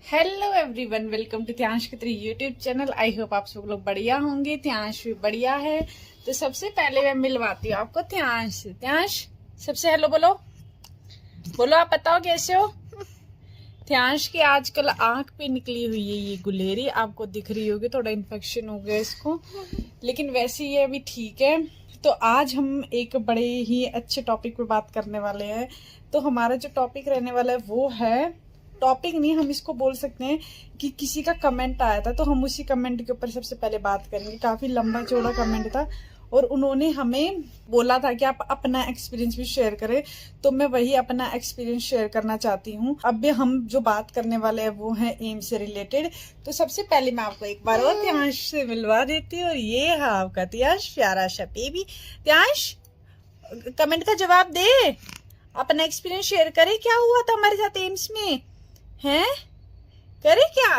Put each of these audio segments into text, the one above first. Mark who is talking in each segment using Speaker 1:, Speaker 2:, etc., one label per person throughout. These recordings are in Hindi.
Speaker 1: Hello everyone, welcome to Tyansh Khatri YouTube channel. I hope आप सब लोग बढ़िया होंगे। त्यांश भी बढ़िया है। तो सबसे पहले मैं मिलवाती हूँ आपको त्यांश से। त्यांश सबसे हेलो बोलो। बोलो, आप बताओ कैसे हो। त्यांश की आजकल आंख पे निकली हुई है ये गुलेरी, आपको दिख रही होगी। थोड़ा इन्फेक्शन हो गया इसको, लेकिन वैसे ये अभी ठीक है। तो आज हम एक बड़े ही अच्छे टॉपिक पे बात करने वाले हैं। तो हमारा जो टॉपिक रहने वाला है वो है, टॉपिक नहीं हम इसको बोल सकते हैं कि किसी का कमेंट आया था, तो हम उसी कमेंट के ऊपर सबसे पहले बात करेंगे। काफी लंबा चौड़ा कमेंट था और उन्होंने हमें बोला था कि आप अपना एक्सपीरियंस भी शेयर करें, तो मैं वही अपना एक्सपीरियंस शेयर करना चाहती हूँ। अब भी हम जो बात करने वाले हैं वो है एम्स से रिलेटेड। तो सबसे पहले मैं आपको एक बार और त्यांश से मिलवा देती हूँ। और ये है आपका त्यांश, प्यारा सा बेबी। त्यांश कमेंट का जवाब दे, अपना एक्सपीरियंस शेयर करे। क्या हुआ था हमारे साथ एम्स में, हैं? करे क्या?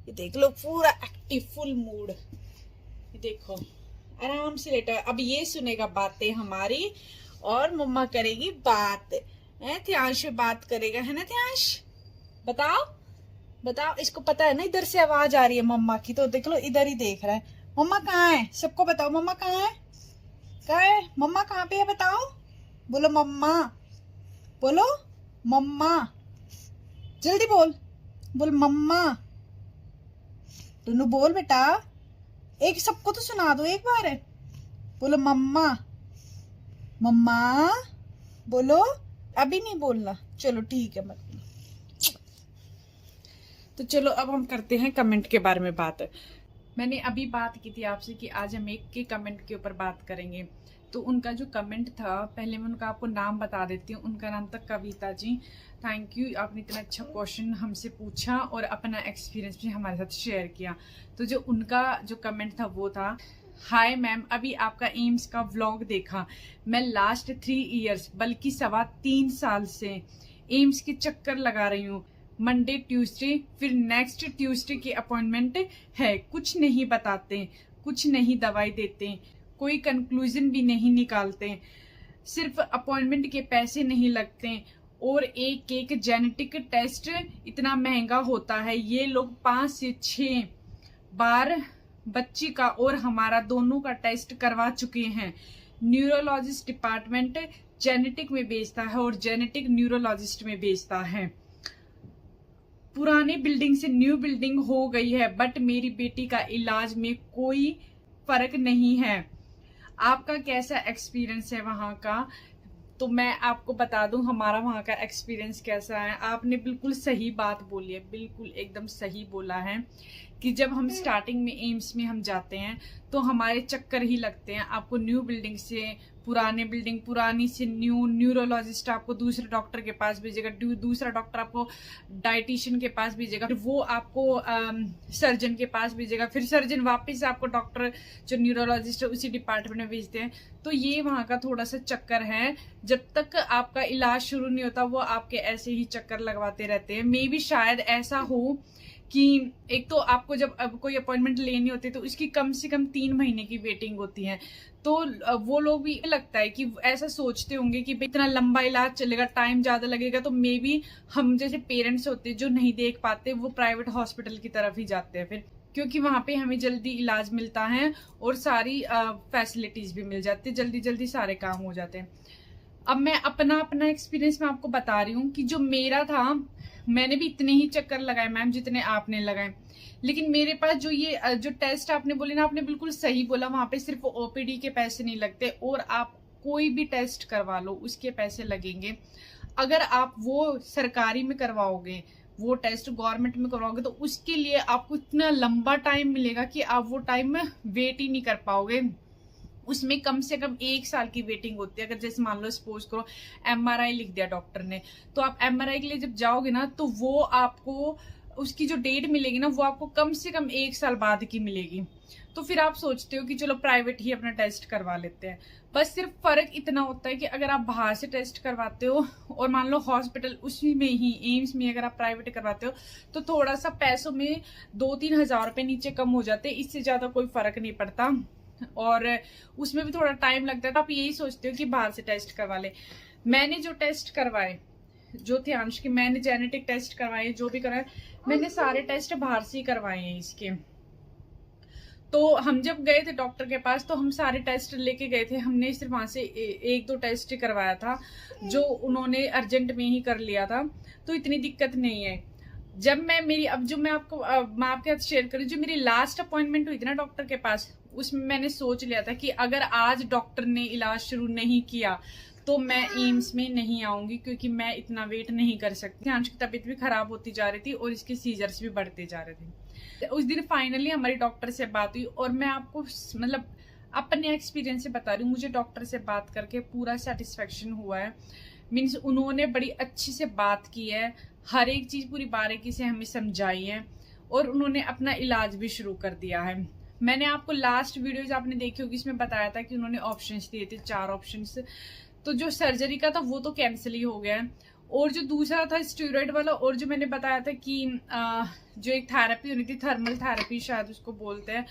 Speaker 1: ये देख लो, पूरा एक्टिव, फुल मूड। ये देखो, आराम से लेटा। अब ये सुनेगा बातें हमारी और मम्मा करेगी बात। त्यांश बात करेगा, है ना त्यांश? बताओ बताओ, इसको पता है ना इधर से आवाज आ रही है मम्मा की, तो देख लो इधर ही देख रहा है। मम्मा कहाँ है? सबको बताओ, मम्मा कहाँ है? कहाँ है मम्मा? कहाँ पे है बताओ? बोलो मम्मा, बोलो मम्मा, जल्दी बोल, बोल मम्मा। दोनों बोल बेटा, एक सबको तो सुना दो एक बार। बोलो मम्मा, मम्मा बोलो। अभी नहीं बोलना, चलो ठीक है मत। तो चलो अब हम करते हैं कमेंट के बारे में बात। मैंने अभी बात की थी आपसे कि आज हम एक के कमेंट के ऊपर बात करेंगे। तो उनका जो कमेंट था, पहले मैं उनका आपको नाम बता देती हूँ। उनका नाम था कविता जी। थैंक यू, आपने इतना अच्छा क्वेश्चन हमसे पूछा और अपना एक्सपीरियंस भी हमारे साथ शेयर किया। तो जो उनका जो कमेंट था वो था, हाय मैम, अभी आपका एम्स का व्लॉग देखा। मैं लास्ट 3 इयर्स बल्कि 3.25 साल से एम्स के चक्कर लगा रही हूँ। मंडे ट्यूसडे फिर नेक्स्ट ट्यूसडे की अपॉइंटमेंट है। कुछ नहीं बताते, कुछ नहीं दवाई देते, कोई कंक्लूजन भी नहीं निकालते, सिर्फ अपॉइंटमेंट के पैसे नहीं लगते और एक जेनेटिक टेस्ट इतना महंगा होता है। ये लोग 5 से 6 बार बच्ची का और हमारा दोनों का टेस्ट करवा चुके हैं। न्यूरोलॉजिस्ट डिपार्टमेंट जेनेटिक में बेचता है और जेनेटिक न्यूरोलॉजिस्ट में बेचता है। पुरानी बिल्डिंग से न्यू बिल्डिंग हो गई है, बट मेरी बेटी का इलाज में कोई फर्क नहीं है। आपका कैसा एक्सपीरियंस है वहां का? तो मैं आपको बता दूं हमारा वहां का एक्सपीरियंस कैसा है। आपने बिल्कुल सही बात बोली है, बिल्कुल एकदम सही बोला है कि जब हम स्टार्टिंग में एम्स में हम जाते हैं तो हमारे चक्कर ही लगते हैं। आपको न्यू बिल्डिंग से पुराने बिल्डिंग, पुरानी से न्यू, न्यूरोलॉजिस्ट आपको दूसरे डॉक्टर के पास भेजेगा, दूसरा डॉक्टर आपको डाइटिशियन के पास भेजेगा, फिर वो आपको सर्जन के पास भेजेगा, फिर सर्जन वापस आपको डॉक्टर जो न्यूरोलॉजिस्ट है उसी डिपार्टमेंट में भेजते हैं। तो ये वहां का थोड़ा सा चक्कर है। जब तक आपका इलाज शुरू नहीं होता वो आपके ऐसे ही चक्कर लगवाते रहते हैं। मे भी शायद ऐसा हो कि एक तो आपको जब अब कोई अपॉइंटमेंट लेनी होती है तो उसकी कम से कम 3 महीने की वेटिंग होती है। तो वो लोग भी लगता है कि ऐसा सोचते होंगे कि इतना लंबा इलाज चलेगा, टाइम ज्यादा लगेगा, तो मे बी हम जैसे पेरेंट्स होते हैं जो नहीं देख पाते वो प्राइवेट हॉस्पिटल की तरफ ही जाते हैं फिर, क्योंकि वहां पे हमें जल्दी इलाज मिलता है और सारी फैसिलिटीज भी मिल जाती है, जल्दी जल्दी सारे काम हो जाते हैं। अब मैं अपना एक्सपीरियंस मैं आपको बता रही हूँ कि जो मेरा था, मैंने भी इतने ही चक्कर लगाए मैम जितने आपने लगाए। लेकिन मेरे पास जो ये जो टेस्ट आपने बोले ना, आपने बिल्कुल सही बोला। वहां पे सिर्फ ओपीडी के पैसे नहीं लगते और आप कोई भी टेस्ट करवा लो उसके पैसे लगेंगे। अगर आप वो सरकारी में करवाओगे, वो टेस्ट गवर्नमेंट में करवाओगे, तो उसके लिए आपको इतना लंबा टाइम मिलेगा कि आप वो टाइम में वेट ही नहीं कर पाओगे। उसमें कम से कम 1 साल की वेटिंग होती है। अगर जैसे मान लो सपोज करो एमआरआई लिख दिया डॉक्टर ने, तो आप एमआरआई के लिए जब जाओगे ना तो वो आपको उसकी जो डेट मिलेगी ना वो आपको कम से कम 1 साल बाद की मिलेगी। तो फिर आप सोचते हो कि चलो प्राइवेट ही अपना टेस्ट करवा लेते हैं। बस सिर्फ फर्क इतना होता है कि अगर आप बाहर से टेस्ट करवाते हो और मान लो हॉस्पिटल उसी में ही एम्स में अगर आप प्राइवेट करवाते हो तो थोड़ा सा पैसों में 2-3 हजार रुपए नीचे कम हो जाते हैं, इससे ज्यादा कोई फर्क नहीं पड़ता। और उसमें भी थोड़ा टाइम लगता है। तो आप यही सोचते हो कि बाहर से टेस्ट करवा ले। मैंने जो टेस्ट करवाए जो ध्यांश के मैंने जेनेटिक टेस्ट करवाए, जो भी कराए, मैंने सारे टेस्ट बाहर से ही करवाए हैं इसके। तो हम जब गए थे डॉक्टर के पास तो हम सारे टेस्ट लेके गए थे, हमने सिर्फ वहां से एक दो टेस्ट करवाया था जो उन्होंने अर्जेंट में ही कर लिया था, तो इतनी दिक्कत नहीं है। जब मैं मेरी अब जो मैं आपके साथ शेयर करूँ, जो मेरी लास्ट अपॉइंटमेंट हुई थी ना डॉक्टर के पास, उसमें मैंने सोच लिया था कि अगर आज डॉक्टर ने इलाज शुरू नहीं किया तो मैं एम्स में नहीं आऊंगी, क्योंकि मैं इतना वेट नहीं कर सकती। ध्यांश की तबीयत भी खराब होती जा रही थी और इसके सीजर्स भी बढ़ते जा रहे थे। उस दिन फाइनली हमारी डॉक्टर से बात हुई और मैं आपको मतलब अपने एक्सपीरियंस से बता रही हूँ, मुझे डॉक्टर से बात करके पूरा सेटिस्फेक्शन हुआ है। मीन्स उन्होंने बड़ी अच्छी से बात की है, हर एक चीज पूरी बारीकी से हमें समझाई है और उन्होंने अपना इलाज भी शुरू कर दिया है। मैंने आपको लास्ट वीडियोज आपने देखी होगी, इसमें बताया था कि उन्होंने ऑप्शंस दिए थे, 4 ऑप्शंस। तो जो सर्जरी का था वो तो कैंसिल ही हो गया है, और जो दूसरा था स्टेरॉइड वाला, और जो मैंने बताया था कि जो एक थेरेपी होनी थी, थर्मल थेरेपी शायद उसको बोलते हैं,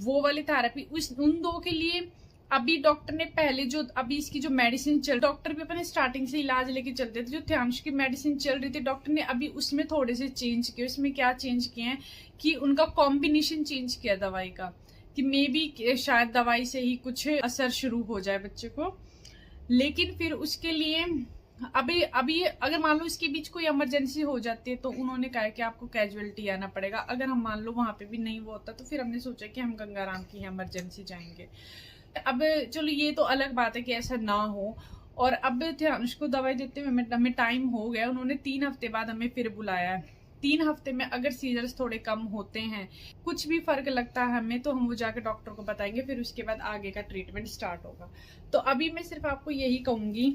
Speaker 1: वो वाली थेरेपी, उन 2 के लिए अभी डॉक्टर ने पहले जो अभी इसकी जो मेडिसिन डॉक्टर भी अपने स्टार्टिंग से इलाज लेके चलते थे, जो ध्यांश की मेडिसिन चल रही थी डॉक्टर ने अभी उसमें थोड़े से चेंज किए। उसमें क्या चेंज किए हैं कि उनका कॉम्बिनेशन चेंज किया दवाई का, कि मे बी शायद दवाई से ही कुछ असर शुरू हो जाए बच्चे को। लेकिन फिर उसके लिए अभी अगर मान लो इसके बीच कोई इमरजेंसी हो जाती है तो उन्होंने कहा कि आपको कैजुअलिटी आना पड़ेगा। अगर हम मान लो वहां पे भी नहीं वो होता तो फिर हमने सोचा कि हम गंगाराम की इमरजेंसी जाएंगे। अब चलो ये तो अलग बात है कि ऐसा ना हो। और अब ध्यांश को दवाई देते हुए हमें टाइम हो गया, उन्होंने 3 हफ्ते बाद हमें फिर बुलाया है। 3 हफ्ते में अगर सीजर्स थोड़े कम होते हैं, कुछ भी फर्क लगता है हमें, तो हम वो जाकर डॉक्टर को बताएंगे, फिर उसके बाद आगे का ट्रीटमेंट स्टार्ट होगा। तो अभी मैं सिर्फ आपको यही कहूंगी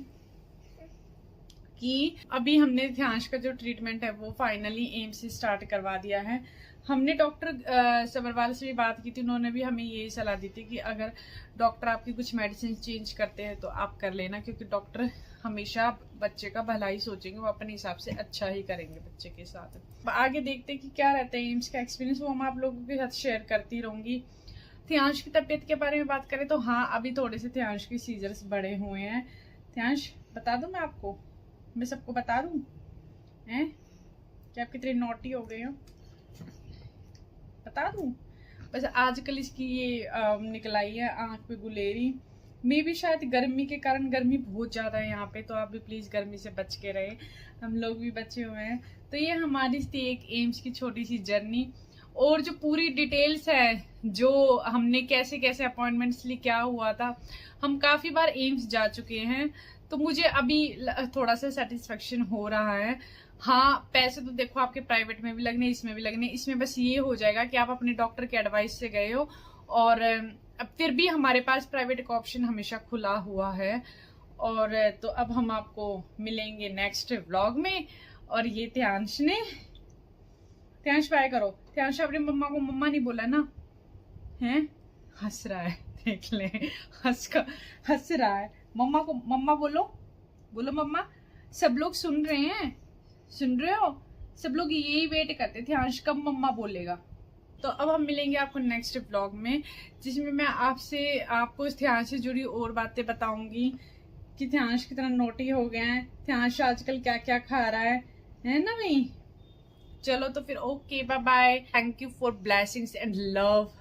Speaker 1: कि अभी हमने ध्यांश का जो ट्रीटमेंट है वो फाइनली एम्स से स्टार्ट करवा दिया है। हमने डॉक्टर सबरवाल से भी बात की थी, उन्होंने भी हमें यही सलाह दी थी कि अगर डॉक्टर आपकी कुछ मेडिसिन चेंज करते हैं तो आप कर लेना, क्योंकि डॉक्टर हमेशा बच्चे का भला ही सोचेंगे, वो अपने हिसाब से अच्छा ही करेंगे बच्चे के साथ। आगे देखते हैं कि क्या रहता है एम्स का एक्सपीरियंस, वो हम आप लोगों के साथ शेयर करती रहूंगी। ध्यांश की तबीयत के बारे में बात करें तो हाँ, अभी थोड़े से ध्यांश के सीजर्स बड़े हुए हैं। ध्यांश बता दूं मैं आपको, मैं सबको बता दूं हैं कि आप कितने नॉटी हो गए हो, बता दूं। बस आजकल इसकी ये निकलाई है आंख पे गुलेरी, मे भी शायद गर्मी के कारण, गर्मी बहुत ज्यादा है यहाँ पे, तो आप भी प्लीज गर्मी से बच के रहे, हम लोग भी बचे हुए हैं। तो ये हमारी थी एक एम्स की छोटी सी जर्नी, और जो पूरी डिटेल्स है, जो हमने कैसे कैसे अपॉइंटमेंट्स ली, क्या हुआ था, हम काफी बार एम्स जा चुके हैं, तो मुझे अभी थोड़ा सा सेटिस्फेक्शन हो रहा है। हाँ, पैसे तो देखो आपके प्राइवेट में भी लगने, इसमें भी लगने, इसमें बस ये हो जाएगा कि आप अपने डॉक्टर के एडवाइस से गए हो, और अब फिर भी हमारे पास प्राइवेट का ऑप्शन हमेशा खुला हुआ है। और तो अब हम आपको मिलेंगे नेक्स्ट व्लॉग में। और ये ध्यांश बाय करो, ध्यांश अपनी मम्मा को मम्मा नहीं बोला ना, हैं हंस रहा है, देख ले हंस रहा है। मम्मा को मम्मा बोलो, बोलो मम्मा। सब लोग सुन रहे हैं, सुन रहे हो, सब लोग यही वेट करते थे ध्यांश कब मम्मा बोलेगा। तो अब हम मिलेंगे आपको नेक्स्ट व्लॉग में, जिसमें मैं आपको ध्यांश से जुड़ी और बातें बताऊंगी कि ध्यांश कितना नोटी हो गया है, ध्यांश आजकल क्या क्या खा रहा है ना भाई। चलो तो फिर okay, bye bye, thank you for blessings and love.